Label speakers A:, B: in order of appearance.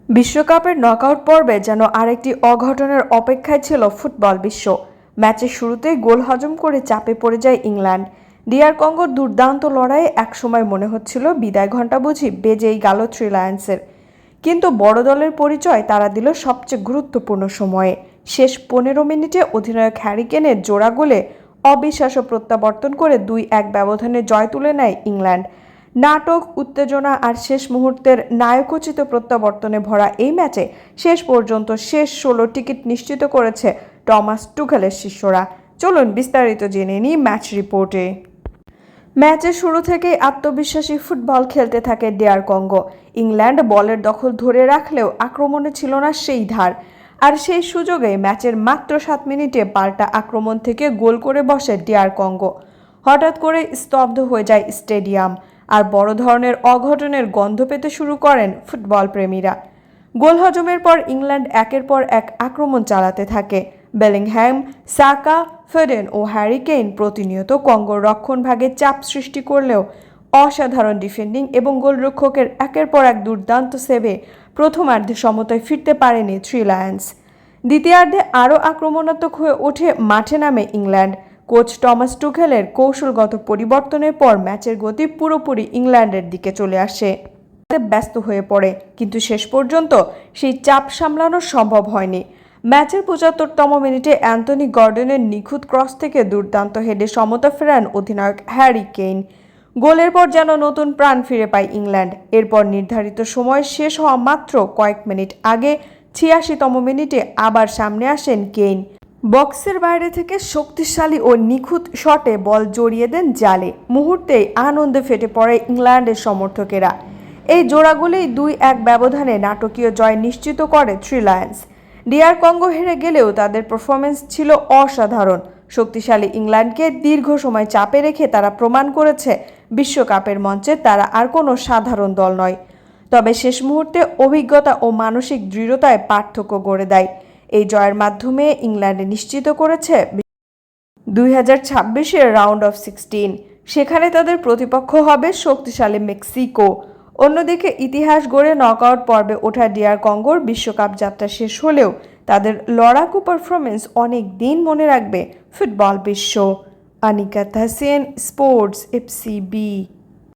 A: বিশ্বকাপের নকআউট পর্বে যেন আরেকটি অঘটনের অপেক্ষায় ছিল ফুটবল বিশ্ব। ম্যাচের শুরুতেই গোল হজম করে চাপে পড়ে যায় ইংল্যান্ড। ডিআর কঙ্গোর দুর্দান্ত লড়াইয়ে একসময় মনে হচ্ছিল বিদায় ঘণ্টা বুঝি বেজেই গেল থ্রি লায়ন্সের। কিন্তু বড় দলের পরিচয় তারা দিল সবচেয়ে গুরুত্বপূর্ণ সময়ে। শেষ 15 মিনিটে অধিনায়ক হ্যারি কেনের জোড়া গোলে অবিশ্বাস্য প্রত্যাবর্তন করে 2-1 ব্যবধানে জয় তুলে নেয় ইংল্যান্ড। নাটক, উত্তেজনা আর শেষ মুহূর্তের নায়কোচিত প্রত্যাবর্তনে ভরা এই ম্যাচে শেষ পর্যন্ত শেষ 16 টিকিট নিশ্চিত করেছে টমাস টুখেলের শিষ্যরা। চলুন বিস্তারিত জেনে নিই ম্যাচ রিপোর্টে। ম্যাচের শুরু থেকেই আত্মবিশ্বাসী ফুটবল খেলতে থাকে ডিআর কঙ্গো। ইংল্যান্ড বলের দখল ধরে রাখলেও আক্রমণে ছিল না সেই ধার। আর সেই সুযোগে ম্যাচের মাত্র 7 মিনিটে পাল্টা আক্রমণ থেকে গোল করে বসে ডিআর কঙ্গো। হঠাৎ করে স্তব্ধ হয়ে যায় স্টেডিয়াম, আর বড় ধরনের অঘটনের গন্ধ পেতে শুরু করেন ফুটবল প্রেমীরা। গোল হজমের পর ইংল্যান্ড একের পর এক আক্রমণ চালাতে থাকে। বেলিংহ্যাম, সাকা, ফোডেন ও হ্যারি কেইন প্রতিনিয়ত কঙ্গোর রক্ষণভাগে চাপ সৃষ্টি করলেও অসাধারণ ডিফেন্ডিং এবং গোলরক্ষকের একের পর এক দুর্দান্ত সেভে প্রথমার্ধে সমতায় ফিরতে পারেনি থ্রি লায়ন্স। দ্বিতীয়ার্ধে আরও আক্রমণাত্মক হয়ে ওঠে মাঠে নামে ইংল্যান্ড। কোচ টমাস টুখেলের কৌশলগত পরিবর্তনের পর ম্যাচের গতি পুরোপুরি ইংল্যান্ডের দিকে চলে আসে। ব্যস্ত হয়ে পড়ে, কিন্তু শেষ পর্যন্ত সেই চাপ সামলানো সম্ভব হয়নি। ম্যাচের 75তম মিনিটে অ্যান্থনি গর্ডনের নিখুঁত ক্রস থেকে দুর্দান্ত হেডে সমতা ফেরান অধিনায়ক হ্যারি কেইন। গোলের পর যেন নতুন প্রাণ ফিরে পায় ইংল্যান্ড। এরপর নির্ধারিত সময় শেষ হওয়া মাত্র কয়েক মিনিট আগে 86তম মিনিটে আবার সামনে আসেন কেইন। বক্সের বাইরে থেকে শক্তিশালী ও নিখুঁত শটে বল জড়িয়ে দেন জালে। মুহূর্তেই আনন্দে ফেটে পড়ে ইংল্যান্ডের সমর্থকেরা। এই জোড়াগুলোই 2-1 ব্যবধানে নাটকীয় জয় নিশ্চিত করে থ্রি লায়ন্স। ডিআর কঙ্গো হেরে গেলেও তাদের পারফরমেন্স ছিল অসাধারণ। শক্তিশালী ইংল্যান্ডকে দীর্ঘ সময় চাপে রেখে তারা প্রমাণ করেছে বিশ্বকাপের মঞ্চে তারা আর কোনো সাধারণ দল নয়। তবে শেষ মুহূর্তে অভিজ্ঞতা ও মানসিক দৃঢ়তায় পার্থক্য গড়ে দেয়। এই জয়ের মাধ্যমে ইংল্যান্ড নিশ্চিত করেছে 2026-এর রাউন্ড অফ 16। সেখানে তাদের প্রতিপক্ষ হবে শক্তিশালী মেক্সিকো। অন্যদিকে ইতিহাস গড়ে নকআউট পর্বে ওঠা ডিআর কঙ্গোর বিশ্বকাপ যাত্রা শেষ হলেও তাদের লড়াকু পারফরমেন্স অনেক দিন মনে রাখবে ফুটবল বিশ্ব। Anika Tahsin, sports FCB।